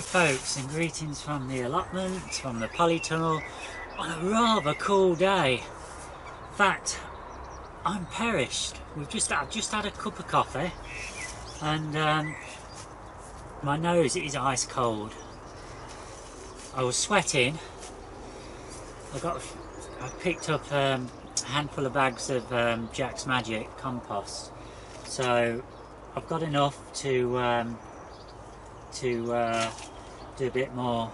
folks, and greetings from the allotment, from the polytunnel, on a rather cool day. In fact, I'm perished. I've just had a cup of coffee, and my nose is ice cold. I was sweating. I picked up a handful of bags of Jack's Magic compost, so I've got enough to do a bit more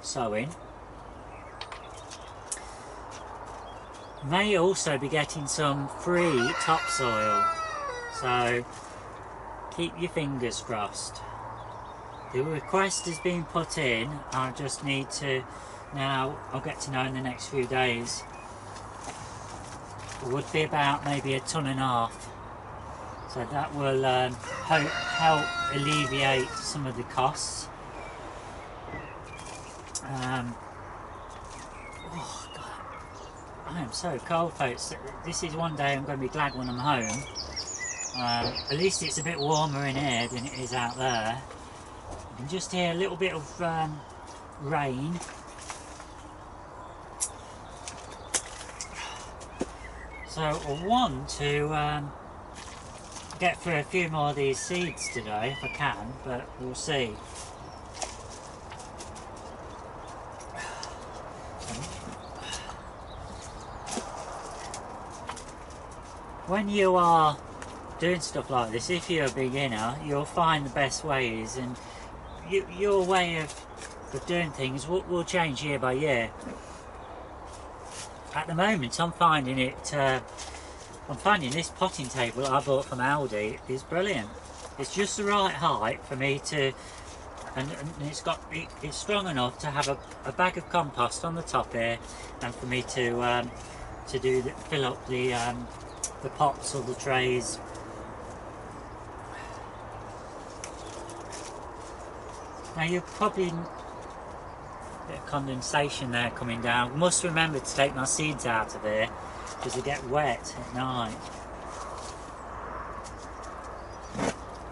sowing. May also be getting some free topsoil, so keep your fingers crossed. The request has been put in. I just need to, now I'll get to know in the next few days. It would be about maybe 1.5 tons. So that will help alleviate some of the costs. Oh God, I am so cold, folks. This is one day I'm going to be glad when I'm home. At least it's a bit warmer in here than it is out there. You can just hear a little bit of rain. So I want to get through a few more of these seeds today if I can, but we'll see. When you are doing stuff like this, if you're a beginner, you'll find the best ways, and your way of doing things will change year by year. At the moment I'm finding this potting table I bought from Aldi is brilliant. It's just the right height for me to, and it's strong enough to have a bag of compost on the top here, and for me to fill up the pots or the trays. Now you're probably, a bit of condensation there coming down. Must remember to take my seeds out of here because they get wet at night.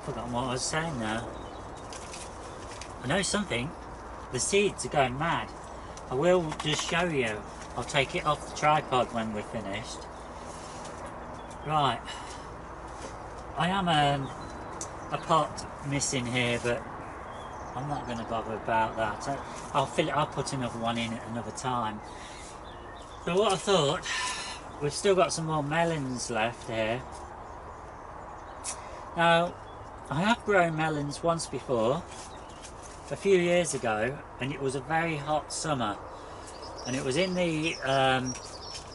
Forgotten what I was saying now. I know something. The seeds are going mad. I will just show you. I'll take it off the tripod when we're finished. Right. I am a pot missing here, but I'm not going to bother about that. I'll fill it. I'll put another one in at another time. But what I thought, we've still got some more melons left here. Now, I have grown melons once before, a few years ago, and it was a very hot summer, and it was in the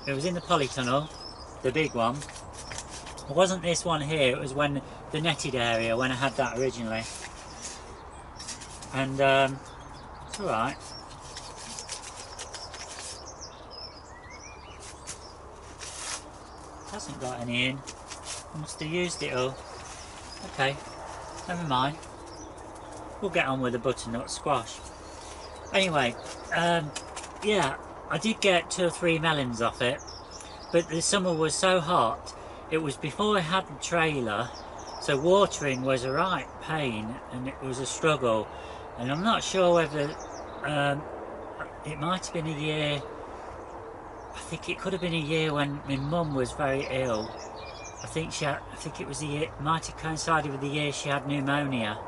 polytunnel, the big one. It wasn't this one here. It was when the netted area, when I had that originally. And it's alright. Hasn't got any in. I must have used it all. Okay, never mind. We'll get on with the butternut squash. Anyway, yeah, I did get 2 or 3 melons off it, but the summer was so hot. It was before I had the trailer, so watering was a right pain and it was a struggle. And I'm not sure whether it might have been a year. I think it could have been a year when my mum was very ill. I think it was the year. Might have coincided with the year she had pneumonia,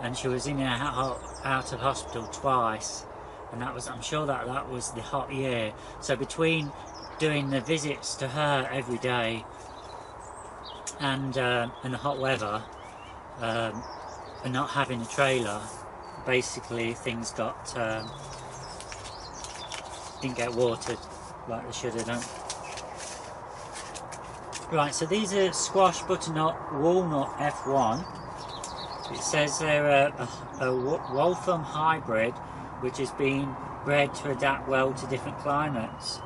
and she was in and out of hospital twice. And that was, I'm sure that was the hot year. So between doing the visits to her every day and the hot weather, and not having a trailer, basically things didn't get watered like they should have done. Right, so these are squash butternut walnut F1. It says they're a Waltham hybrid which has been bred to adapt well to different climates.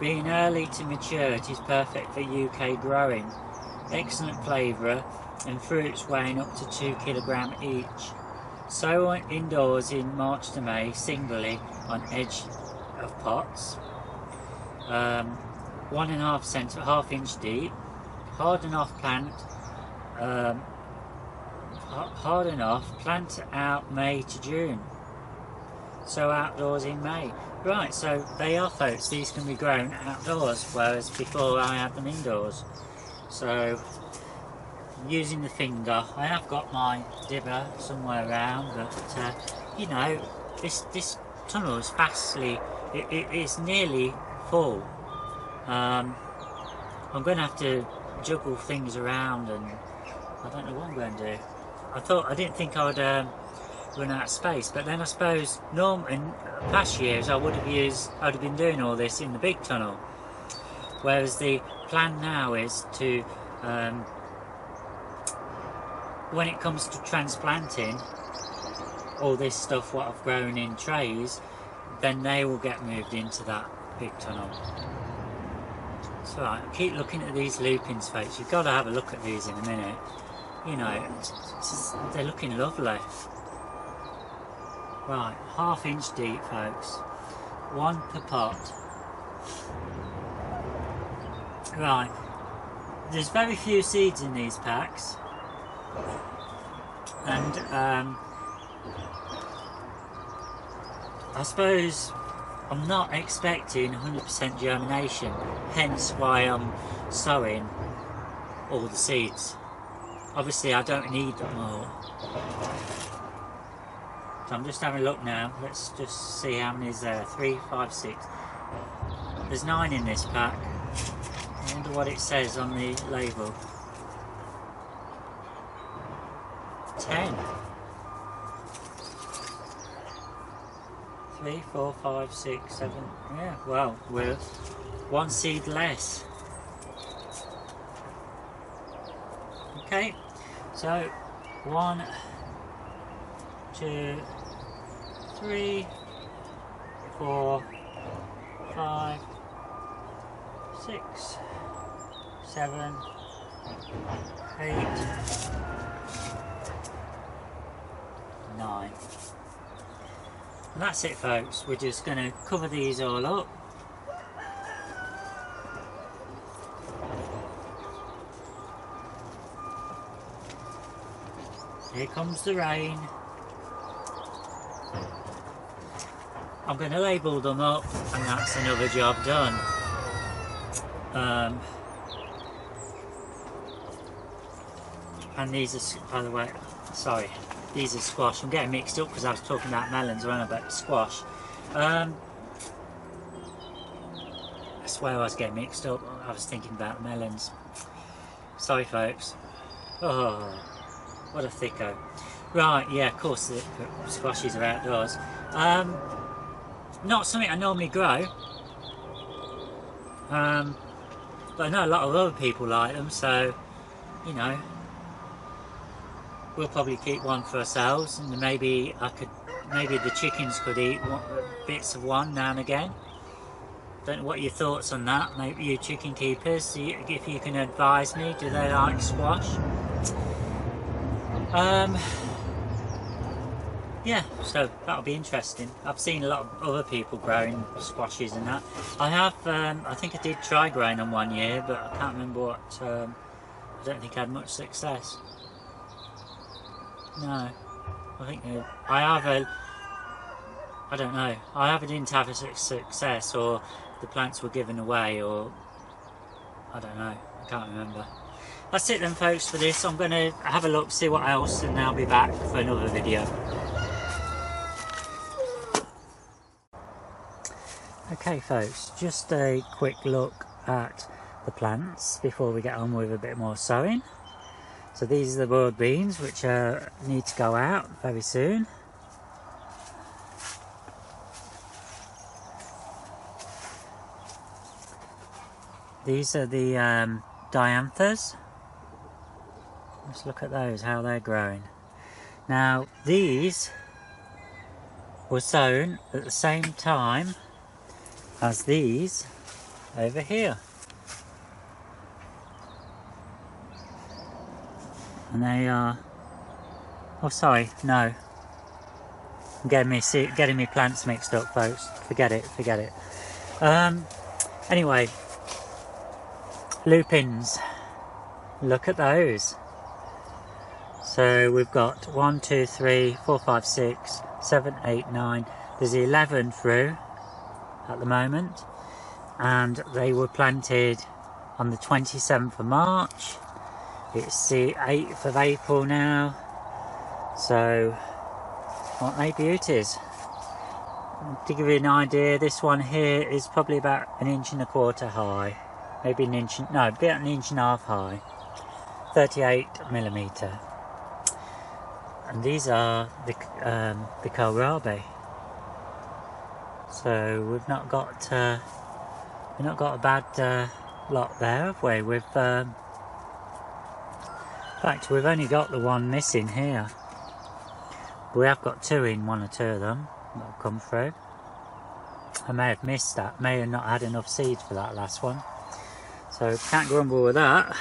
Being early to mature, it is perfect for UK growing. Excellent flavourer and fruits weighing up to 2 kg each. Sow indoors in March to May, singly on edge of pots. 1.5 cm, ½ inch deep. Hard and off plant, hard enough, plant out May to June. So outdoors in May. Right, so they are, folks, these can be grown outdoors, whereas before I had them indoors. So, using the finger, I have got my dibber somewhere around, but you know, this tunnel is it's nearly full. I'm going to have to juggle things around, and I don't know what I'm going to do. I didn't think I'd run out of space, but then I suppose in past years I would have been doing all this in the big tunnel, whereas the plan now is to when it comes to transplanting all this stuff what I've grown in trays, then they will get moved into that big tunnel. It's alright, I keep looking at these lupins, folks. You've got to have a look at these in a minute. You know, they're looking lovely. Right, 1/2 inch deep, folks. 1 per pot. Right, there's very few seeds in these packs, and I suppose I'm not expecting 100% germination, hence why I'm sowing all the seeds. Obviously I don't need them all. So I'm just having a look now. Let's just see how many is there. 3, 5, 6. There's 9 in this pack. I wonder what it says on the label. 10. 3, 4, 5, 6, 7. Yeah, well, we're 1 seed less. Okay, so 1, 2, 3, 4, 5, 6, 7, 8, 9. And that's it, folks. We're just going to cover these all up. Here comes the rain. I'm going to label them up, and that's another job done. And these are, by the way, sorry, these are squash. I'm getting mixed up because I was talking about melons when I about squash. I swear I was getting mixed up. I was thinking about melons. Sorry, folks. Oh, what a thicko. Right, yeah, of course the squashes are outdoors. Not something I normally grow. But I know a lot of other people like them, so, you know, we'll probably keep one for ourselves, and maybe the chickens could eat bits of one now and again. Don't know what your thoughts on that. Maybe you chicken keepers, if you can advise me, do they like squash? Yeah, so that'll be interesting. I've seen a lot of other people growing squashes and that. I have, I think I did try growing them one year, but I can't remember what, I don't think I had much success. No, I think I don't know, I either didn't have a success, or the plants were given away, or I don't know, I can't remember. That's it then, folks, for this. I'm going to have a look, see what else, and I'll be back for another video. Okay, folks, just a quick look at the plants before we get on with a bit more sowing. So these are the broad beans, which need to go out very soon. These are the dianthus. Let's look at those, how they're growing. Now these were sown at the same time as these over here. And they are, oh sorry, no. I'm getting me plants mixed up, folks. Forget it. Anyway, lupins. Look at those. So we've got 1, 2, 3, 4, 5, 6, 7, 8, 9. There's 11 through at the moment, and they were planted on the 27th of March. It's the 8th of April now, so aren't they beauties? To give you an idea, this one here is probably about 1.25 inches high, maybe an inch, no, about 1.5 inches high, 38mm. And these are the kohlrabi. So we've not got a bad lot there, have we? In fact, we've only got the one missing here. We have got two in, one or two of them that have come through. I may have missed that, may have not had enough seed for that last one. So can't grumble with that.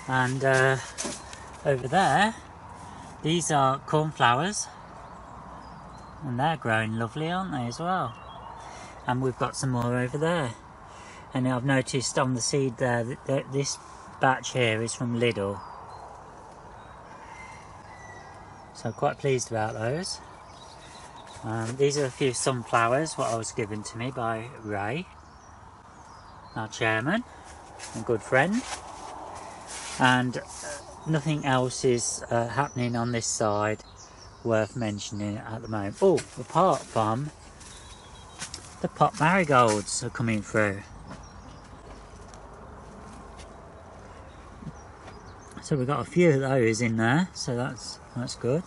And over there, these are cornflowers. And they're growing lovely, aren't they, as well? And we've got some more over there. And I've noticed on the seed there that this batch here is from Lidl. So quite pleased about those. These are a few sunflowers, what was given to me by Ray, our chairman and good friend. And nothing else is happening on this side worth mentioning at the moment. Oh, apart from the pot marigolds are coming through. So we've got a few of those in there, so that's good.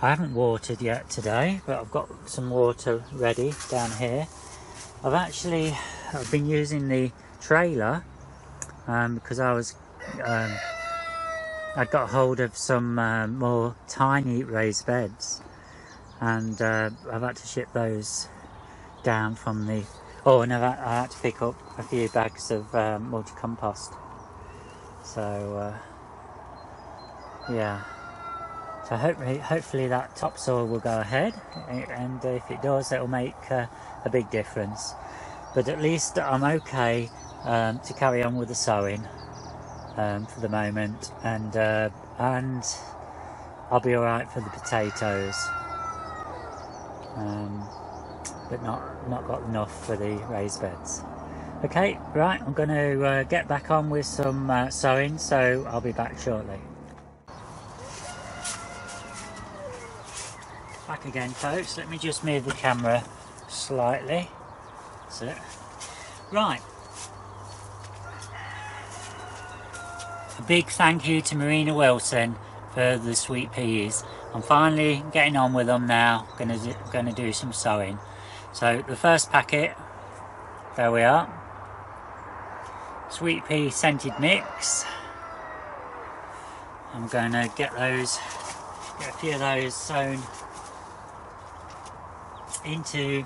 I haven't watered yet today, but I've got some water ready down here. I've been using the trailer because I got hold of some more tiny raised beds, and I've had to ship those down from the... Oh, and I had to pick up a few bags of multi-compost. So, yeah. So hopefully that topsoil will go ahead, and if it does, it'll make a big difference. But at least I'm okay to carry on with the sowing for the moment, and I'll be all right for the potatoes, but not got enough for the raised beds. Okay, right, I'm going to get back on with some sowing, so I'll be back shortly. Back again, folks. Let me just move the camera slightly. That's it. Right. A big thank you to Marina Wilson for the sweet peas. I'm finally getting on with them now. Gonna do some sowing. So the first packet, there we are. Sweet pea scented mix. I'm going to get a few of those sown into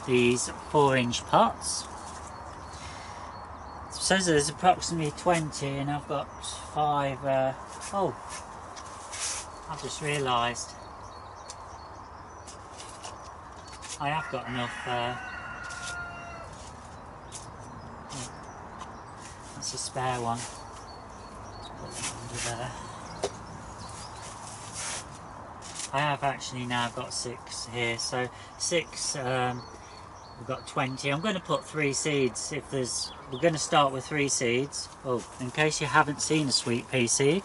these 4-inch pots. It says there's approximately 20 and I've got 5. Oh, I've just realised I have got enough. That's a spare one. Put that under there. I have actually now got 6 here, so 6, we've got 20. I'm going to put 3 seeds we're going to start with 3 seeds. Oh, in case you haven't seen a sweet pea seed,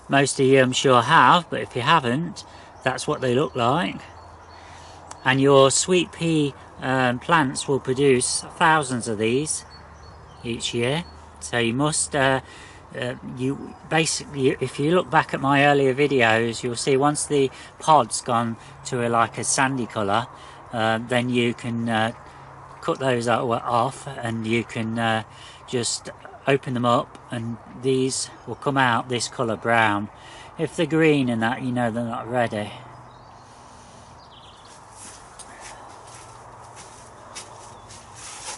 most of you I'm sure have, but if you haven't, that's what they look like. And your sweet pea plants will produce thousands of these each year, so you must you basically, if you look back at my earlier videos, you'll see once the pod's gone to like a sandy colour, then you can cut those off, and you can just open them up, and these will come out this colour brown. If they're green and that, you know they're not ready.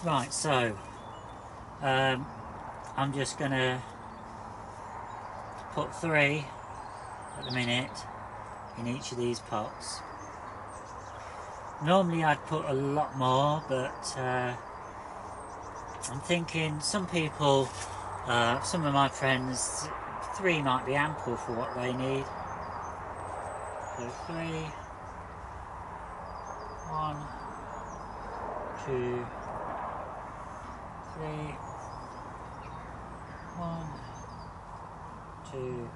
Right, so I'm just gonna put 3 at the minute in each of these pots. Normally I'd put a lot more, but I'm thinking some people Some of my friends, 3 might be ample for what they need. So 3, 1, 2, 3, 1, 2,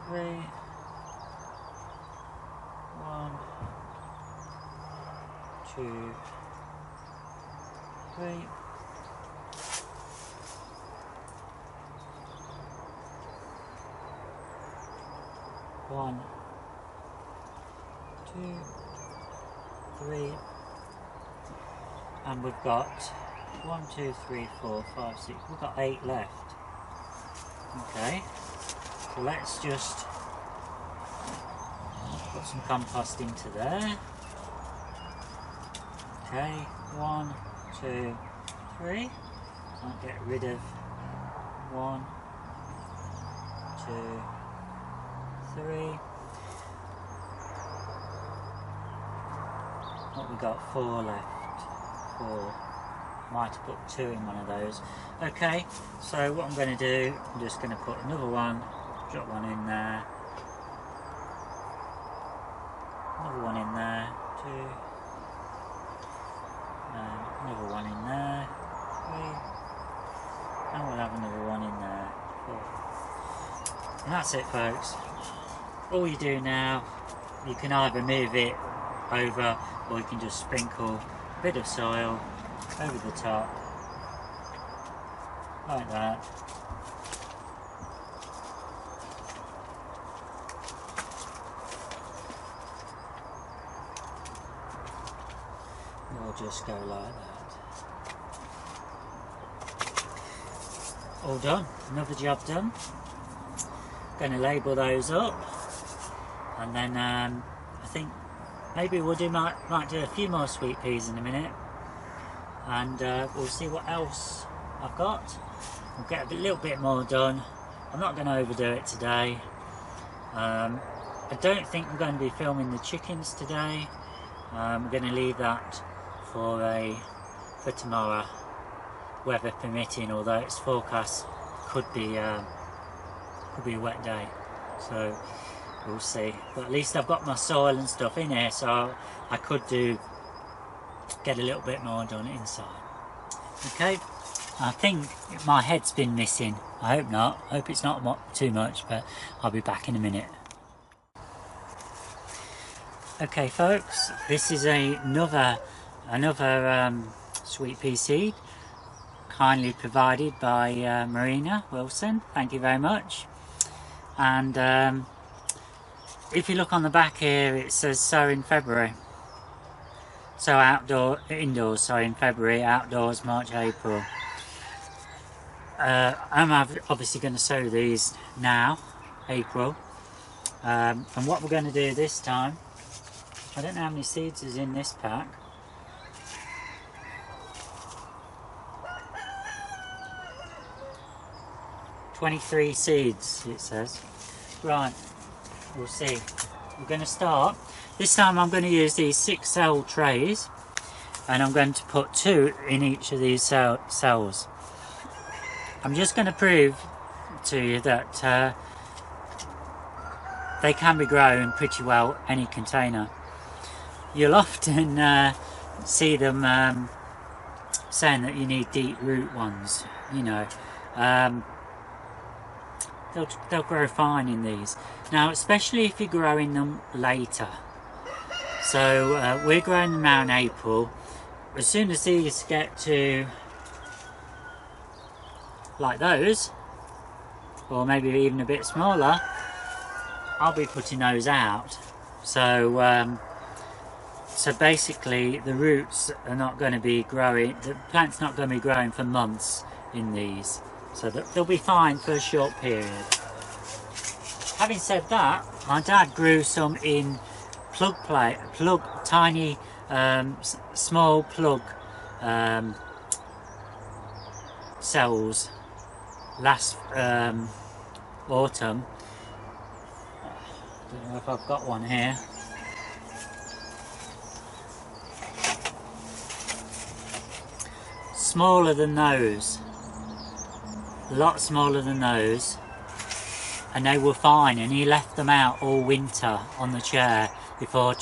3, 1, 2, 3. 1, 2, 3, and we've got 1, 2, 3, 4, 5, 6. We've got 8 left. Okay, so let's just put some compost into there. Okay, 1, 2, 3. I'll get rid of 1, 2, 3. What we got? 4 left. 4. Might have put 2 in one of those. Okay, so what I'm going to do, I'm just going to put another one, drop one in there, another one in there, 2, another one in there, 3, and we'll have another one in there, 4. And that's it, folks. All you do now, you can either move it over or you can just sprinkle a bit of soil over the top like that. We'll just go like that. All done. Another job done. Going to label those up, and then I think maybe we'll might do a few more sweet peas in a minute, and we'll see what else I've got. We'll get a little bit more done. I'm not going to overdo it today. I don't think I'm going to be filming the chickens today. We're going to leave that for tomorrow, weather permitting. Although it's forecast could be a wet day, so we'll see. But at least I've got my soil and stuff in here, so I could get a little bit more done inside. Okay, I think my head's been missing. I hope not. I hope it's not too much, but I'll be back in a minute. Okay, folks, this is another sweet pea seed, kindly provided by Marina Wilson. Thank you very much. And if you look on the back here, it says sow in February. So indoors, sorry, in February, outdoors, March, April. I'm obviously going to sow these now, April. And what we're going to do this time, I don't know how many seeds is in this pack. "23 seeds," it says. Right, we'll see. We're going to start. This time I'm going to use these 6 cell trays, and I'm going to put 2 in each of these cells. I'm just going to prove to you that they can be grown pretty well any container. You'll often see them saying that you need deep root ones, you know. They'll grow fine in these. Now, especially if you're growing them later. So we're growing them out in April. As soon as these get to like those, or maybe even a bit smaller, I'll be putting those out. So so basically the roots are not going to be growing, the plant's not going to be growing for months in these. So they'll be fine for a short period. Having said that, my dad grew some in tiny small plug cells last autumn. Don't know if I've got one here. Smaller than those. a lot smaller than those, and they were fine, and he left them out all winter on the chair before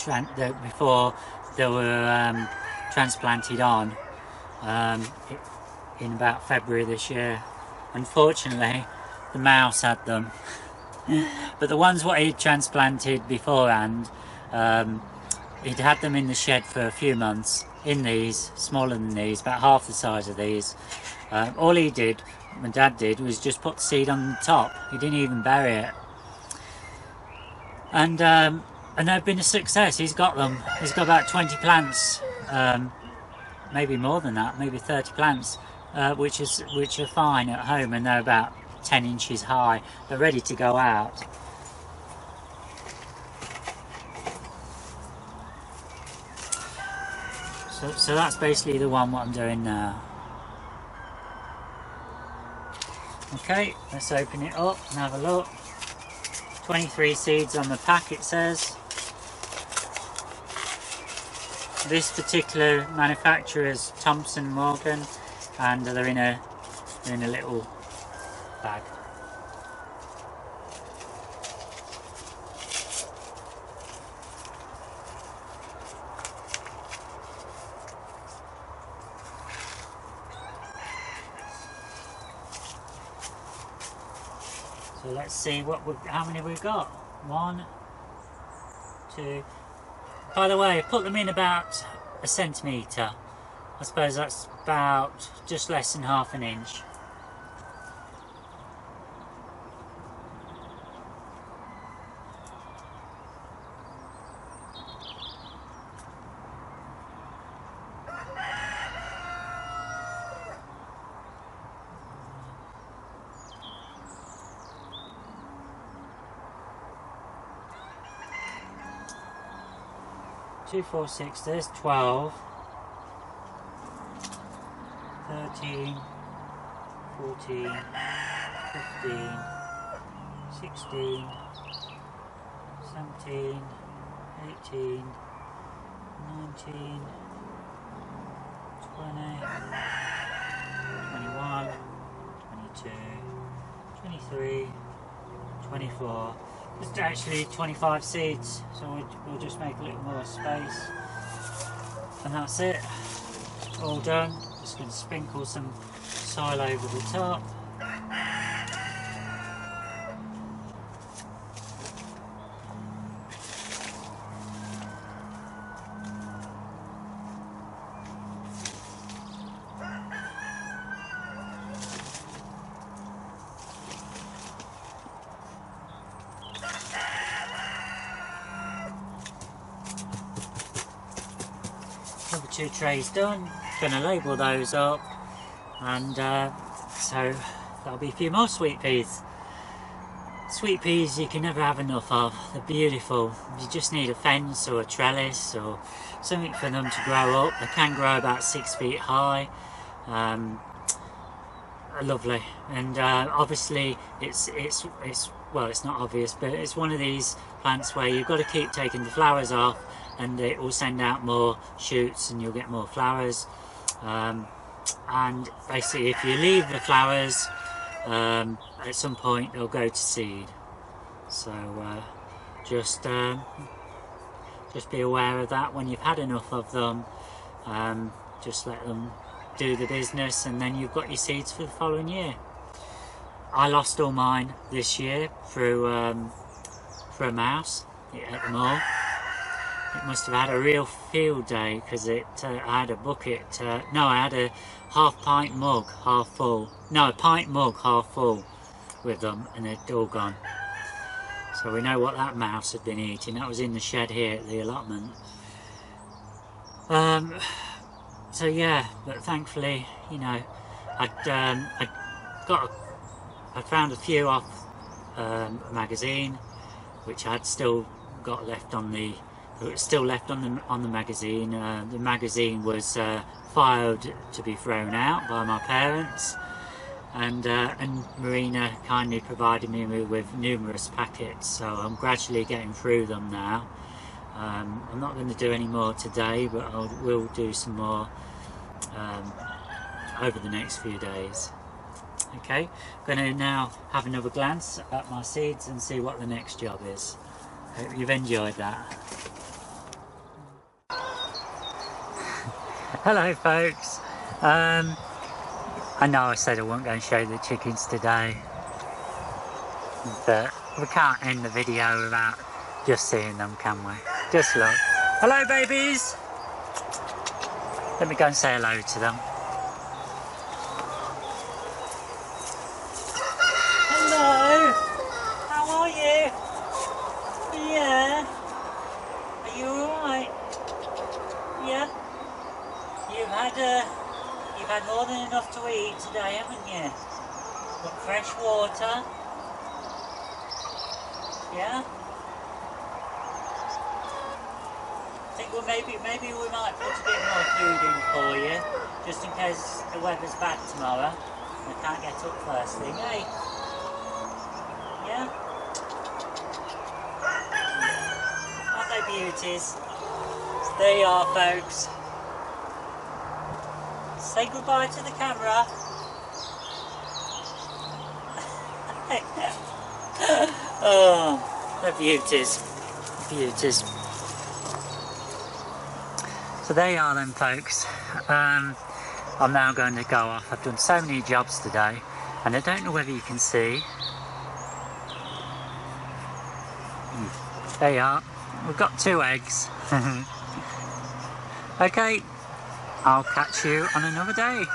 they were transplanted on in about February this year. Unfortunately, the mouse had them. But the ones what he'd transplanted beforehand, he'd had them in the shed for a few months, in these, smaller than these, about half the size of these. All he did, my dad did, was just put the seed on the top. He didn't even bury it. And they've been a success. He's got them. He's got about 20 plants, maybe more than that, maybe 30 plants, which are fine at home, and they're about 10 inches high. They're ready to go out. So that's basically the one what I'm doing now. Okay, let's open it up and have a look. 23 seeds on the pack, it says. This particular manufacturer is Thompson Morgan, and they're in a little bag. So let's see how many we've got. 1, 2. By the way, I put them in about a centimetre. I suppose that's about just less than half an inch. Two, 4, 6, there's 12, 13, 14, 15, 16, 17, 18, 19, 20, 21, 22, 23, 24. It's actually 25 seeds, so we'll just make a little more space, and that's it, all done. Just going to sprinkle some soil over the top. Number 2 trays done. Going to label those up, and so there'll be a few more sweet peas. Sweet peas you can never have enough of. They're beautiful. You just need a fence or a trellis or something for them to grow up. They can grow about 6 feet high. Lovely, and obviously it's well, it's not obvious, but it's one of these plants where you've got to keep taking the flowers off, and it will send out more shoots and you'll get more flowers. And basically if you leave the flowers, at some point they'll go to seed. So just be aware of that when you've had enough of them. Just let them do the business, and then you've got your seeds for the following year. I lost all mine this year through a mouse. It ate them all. It must have had a real field day, because I had a bucket, no, I had a half-pint mug half full, no, a pint mug half full with them, and they'd all gone. So we know what that mouse had been eating. That was in the shed here at the allotment. So yeah, but thankfully, you know, I found a few off a magazine, which I had still got left on the. It was still left on the magazine. The magazine was filed to be thrown out by my parents, and Marina kindly provided me with numerous packets, so I'm gradually getting through them now. I'm not going to do any more today, but I will do some more over the next few days. Okay, I'm going to now have another glance at my seeds and see what the next job is. Hope you've enjoyed that. Hello folks. I know I said I wasn't going to show the chickens today, but we can't end the video without just seeing them, can we? Just look. Hello babies! Let me go and say hello to them. Hello! How are you? Yeah? Are you alright? Yeah? You've had more than enough to eat today, haven't you? Got fresh water. Yeah? I think maybe we might put a bit more food in for you, just in case the weather's bad tomorrow. We can't get up first thing, eh? Yeah? Aren't they beauties? So there you are, folks. Say goodbye to the camera. Oh, they're beauties. Beauties. So there you are then, folks. I'm now going to go off. I've done so many jobs today, and I don't know whether you can see. There you are. We've got 2 eggs. Okay, I'll catch you on another day.